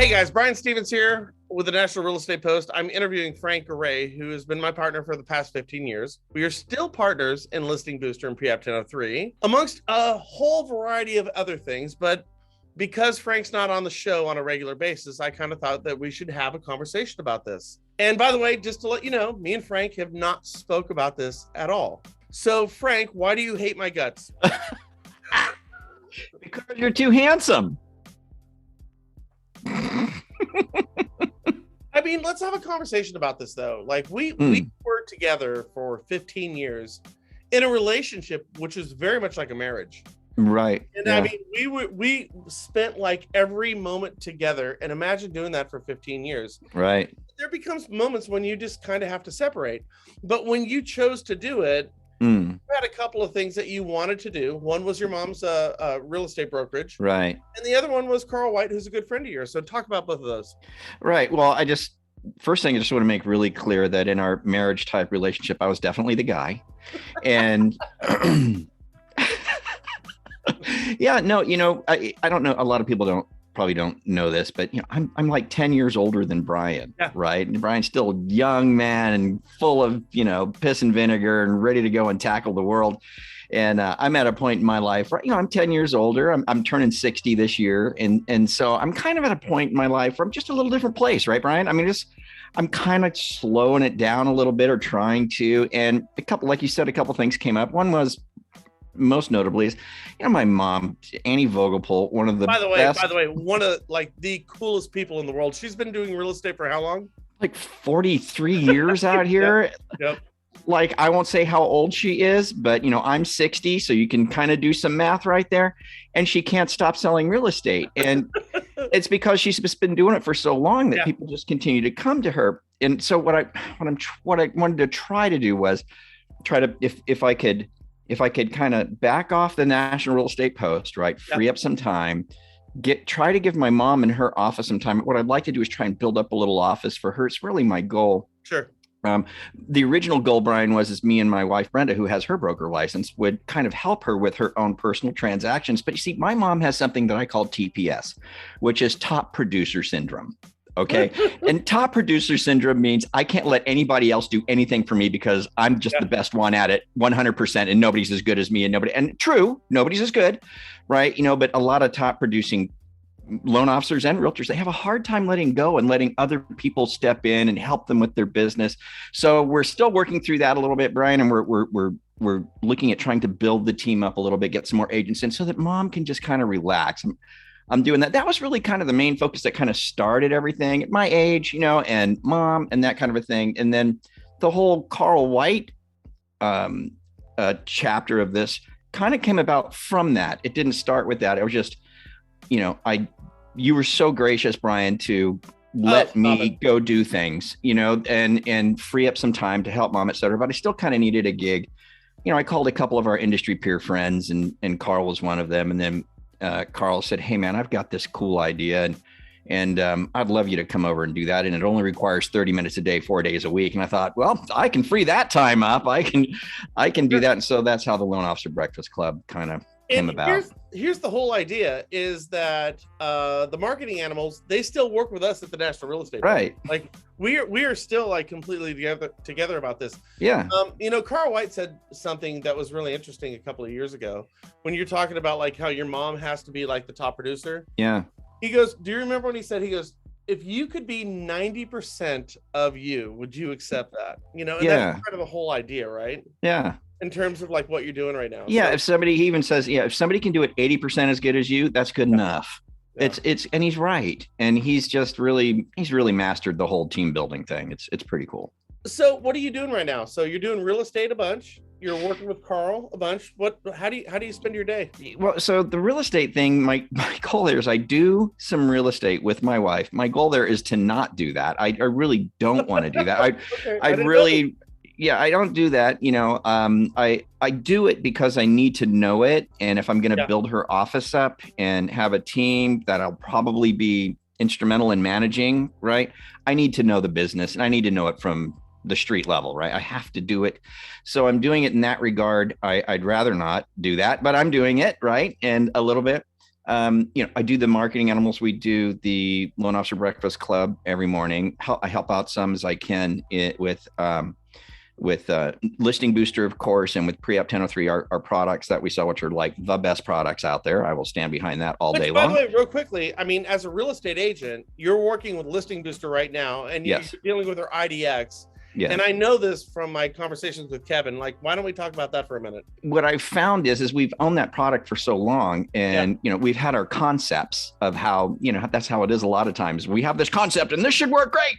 Hey guys, Brian Stevens here with the National Real Estate Post. I'm interviewing Frank Garay, who has been my partner for the past 15 years. We are still partners in Listing Booster and Pre-App 1003, amongst a whole variety of other things. But because Frank's not on the show on a regular basis, I kind of thought that we should have a conversation about this. And by the way, just to let you know, me and Frank have not spoke about this at all. So Frank, why do you hate my guts? Because you're too handsome. I mean, let's have a conversation about this though. Like we were together for 15 years in a relationship, which is very much like a marriage. Right. And yeah. I mean, we spent like every moment together, and imagine doing that for 15 years. Right. There becomes moments when you just kind of have to separate. But when you chose to do it, you had a couple of things that you wanted to do. One was your mom's real estate brokerage. Right. And the other one was Carl White, who's a good friend of yours. So talk about both of those. Right. Well, first thing I just want to make really clear that in our marriage type relationship, I was definitely the guy. And yeah, no, I don't know. A lot of people probably don't know this, but I'm like 10 years older than Brian, yeah. Right? And Brian's still a young man and full of, piss and vinegar and ready to go and tackle the world. And I'm at a point in my life where, I'm 10 years older. I'm turning 60 this year. And so I'm kind of at a point in my life where I'm just a little different place, right, Brian? I mean, I'm kind of slowing it down a little bit or trying to. And like you said, a couple things came up. One was, most notably is, my mom, Annie Vogelpohl, one of the best. By the way, one of like the coolest people in the world. She's been doing real estate for how long? Like 43 years out here. Yep. Like, I won't say how old she is, but I'm 60, so you can kind of do some math right there. And she can't stop selling real estate. And it's because she's just been doing it for so long that people just continue to come to her. And so what I wanted to try to do was if I could kind of back off the National Real Estate Post, right? Free up some time, try to give my mom and her office some time. What I'd like to do is try and build up a little office for her. It's really my goal. Sure. The original goal, Brian, is me and my wife, Brenda, who has her broker license, would kind of help her with her own personal transactions. But you see, my mom has something that I call TPS, which is top producer syndrome. Okay. And top producer syndrome means I can't let anybody else do anything for me because I'm just the best one at it 100%, and nobody's as good as me, and true, nobody's as good. Right. But a lot of top producing loan officers and realtors, they have a hard time letting go and letting other people step in and help them with their business. So we're still working through that a little bit, Brian, and we're looking at trying to build the team up a little bit, get some more agents in so that mom can just kind of relax. I'm doing that. That was really kind of the main focus that kind of started everything at my age, and mom and that kind of a thing. And then the whole Carl White chapter of this kind of came about from that. It didn't start with that. It was just, you were so gracious, Brian, to let me go do things, and free up some time to help mom, et cetera. But I still kind of needed a gig. I called a couple of our industry peer friends and Carl was one of them. And then Carl said, "Hey man, I've got this cool idea and I'd love you to come over and do that. And it only requires 30 minutes a day, 4 days a week." And I thought, well, I can free that time up. I can do that. And so that's how the Loan Officer Breakfast Club kind of came about. Here's the whole idea is that the marketing animals, they still work with us at the National Real Estate. Right. Like we are still like completely together about this. Yeah. Carl White said something that was really interesting a couple of years ago when you're talking about like how your mom has to be like the top producer. Yeah. He goes, do you remember when he said, if you could be 90% of you, would you accept that? And that's kind of the whole idea, right? Yeah. In terms of like what you're doing right now. Yeah. So, if somebody even says, if somebody can do it 80% as good as you, that's good enough. Yeah. And he's right. And he's really mastered the whole team building thing. It's pretty cool. So what are you doing right now? So you're doing real estate a bunch. You're working with Carl a bunch. How do you spend your day? Well, so the real estate thing, my goal there is I do some real estate with my wife. My goal there is to not do that. I really don't want to do that. I don't do that. I do it because I need to know it. And if I'm going to build her office up and have a team that I'll probably be instrumental in managing, right? I need to know the business and I need to know it from the street level, right? I have to do it. So I'm doing it in that regard. I'd rather not do that, but I'm doing it, right? And a little bit. I do the marketing animals. We do the Loan Officer Breakfast Club every morning. I help out some as I can with Listing Booster, of course, and with Pre-App 1003, our products that we sell, which are like the best products out there. I will stand behind that all day long. By the way, real quickly, I mean, as a real estate agent, you're working with Listing Booster right now, and you're dealing with their IDX. Yeah. And I know this from my conversations with Kevin. Like, why don't we talk about that for a minute? What I've found is we've owned that product for so long, and we've had our concepts of how, that's how it is a lot of times. We have this concept and this should work great.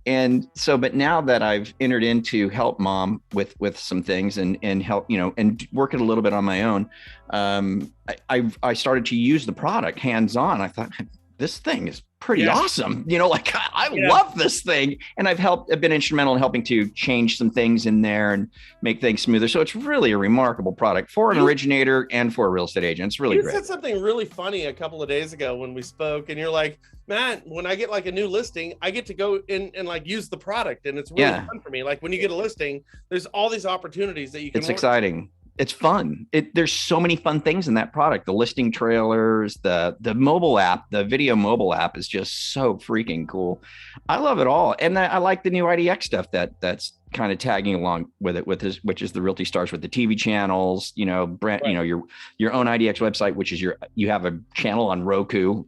And so, but now that I've entered into help mom with some things and help, and work it a little bit on my own, I started to use the product hands-on. I thought, this thing is pretty awesome. I love this thing. And I've been instrumental in helping to change some things in there and make things smoother. So it's really a remarkable product for an originator and for a real estate agent. It's really great. You said something really funny a couple of days ago when we spoke, and you're like, man, when I get like a new listing, I get to go in and like use the product. And it's really fun for me. Like when you get a listing, there's all these opportunities that you can. It's exciting. It's fun. There's so many fun things in that product. The listing trailers, the mobile app, the video mobile app is just so freaking cool. I love it all. And I like the new IDX stuff that's kind of tagging along with it, which is the Realty Stars with the TV channels, brand, your own IDX website, which is you have a channel on Roku,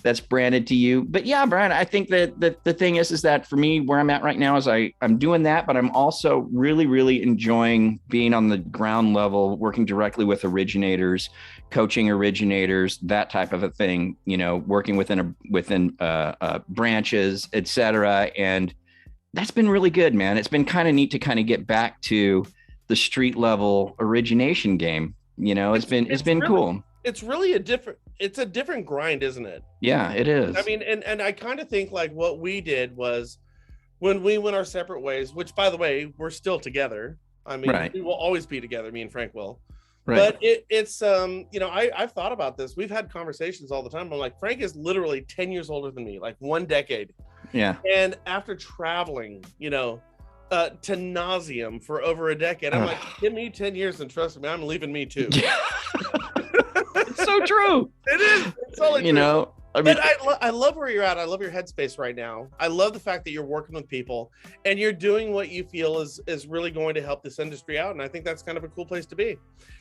that's branded to you. But yeah, Brian, I think that the thing is that for me, where I'm at right now is I'm doing that, but I'm also really, really enjoying being on the ground level, working directly with originators, coaching originators, that type of a thing, working within branches, et cetera. And that's been really good, man. It's been kind of neat to kind of get back to the street level origination game. It's been really cool. It's really a different grind, isn't it? Yeah, it is. I mean, and I kind of think like what we did was when we went our separate ways, which by the way, we're still together. I mean, we will always be together, me and Frank will. Right. But it's I've thought about this. We've had conversations all the time. I'm like, Frank is literally 10 years older than me, like 1 decade. Yeah. And after traveling, to nauseum for over a decade, I'm like, give me 10 years and trust me, I'm leaving me too. It's so true. It is. It's all true. I mean, I love where you're at. I love your headspace right now. I love the fact that you're working with people and you're doing what you feel is really going to help this industry out. And I think that's kind of a cool place to be.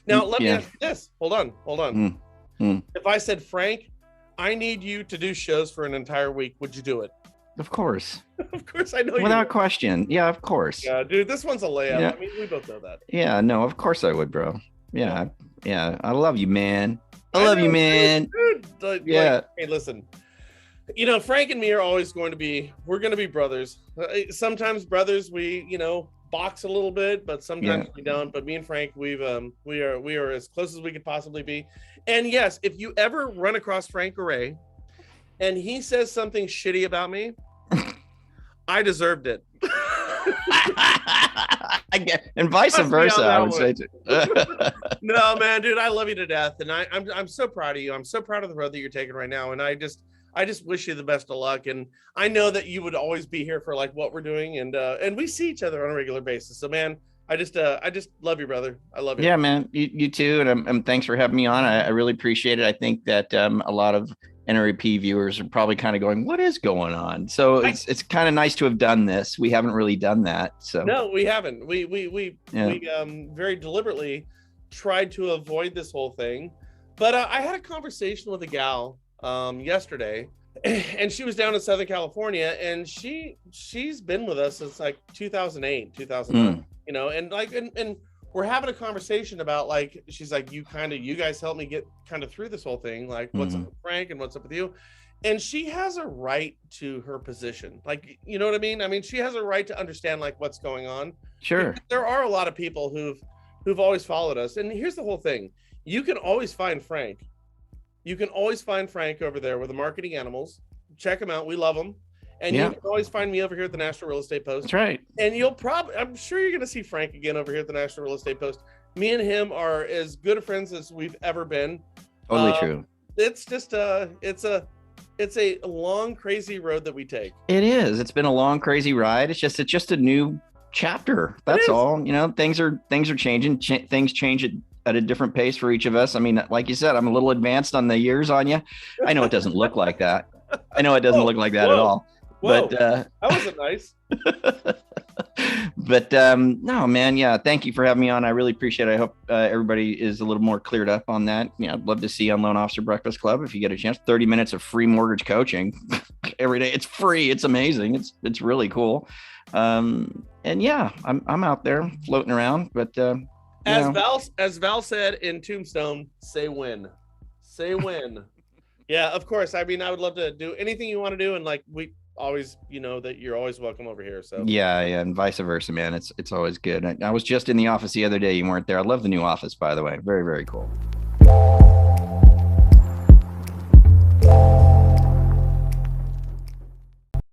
Now, let me ask you this. Hold on. If I said, Frank, I need you to do shows for an entire week, would you do it? Of course. Of course, I know you without question. Yeah, of course. Yeah, dude, this one's a layup. Yeah. I mean, we both know that. Yeah, no, of course I would, bro. Yeah. I love you, man. I love you, man. Dude, hey, listen. Frank and me are always we're going to be brothers. Sometimes brothers, we, box a little bit, but sometimes we don't. But me and Frank, we are as close as we could possibly be. And yes, if you ever run across Frank Garay and he says something shitty about me, I deserved it. And vice versa, I would say too. No, man, dude, I love you to death, and I'm so proud of you. I'm so proud of the road that you're taking right now, and I just wish you the best of luck. And I know that you would always be here for like what we're doing, and we see each other on a regular basis. So, man, I just love you, brother. I love you. Yeah, man, you too, and thanks for having me on. I really appreciate it. I think that a lot of NREP viewers are probably kind of going, what is going on? So it's kind of nice to have done this. We haven't really done that. So no, we haven't. We very deliberately tried to avoid this whole thing. But I had a conversation with a gal yesterday, and she was down in Southern California, and she's been with us since like 2008, 2009, and we're having a conversation about like, she's like, you guys helped me get kind of through this whole thing. Like, what's up with Frank and what's up with you? And she has a right to her position. Like, you know what I mean? I mean, she has a right to understand like what's going on. Sure. Because there are a lot of people who've always followed us. And here's the whole thing. You can always find Frank. You can always find Frank over there with the Marketing Animals. Check him out. We love him. And you can always find me over here at the National Real Estate Post. That's right. And I'm sure you're going to see Frank again over here at the National Real Estate Post. Me and him are as good of friends as we've ever been. Totally true. It's just it's a long, crazy road that we take. It is. It's been a long, crazy ride. It's just a new chapter. That's all. Things are changing. Things change at a different pace for each of us. I mean, like you said, I'm a little advanced on the years on you. I know it doesn't look like that. I know it doesn't look like that at all. Whoa, But that wasn't nice. but no, man, yeah, thank you for having me on. I really appreciate it. I hope everybody is a little more cleared up on that. I'd love to see you on Loan Officer Breakfast Club if you get a chance. 30 minutes of free mortgage coaching every day. It's free. It's amazing. It's really cool. And yeah, I'm out there floating around. But as Val said in Tombstone, say when. Yeah, of course. I mean, I would love to do anything you want to do, and like we always, that you're always welcome over here. So yeah, and vice versa, man. It's always good. I was just in the office the other day. You weren't there. I love the new office, by the way. Very, very cool.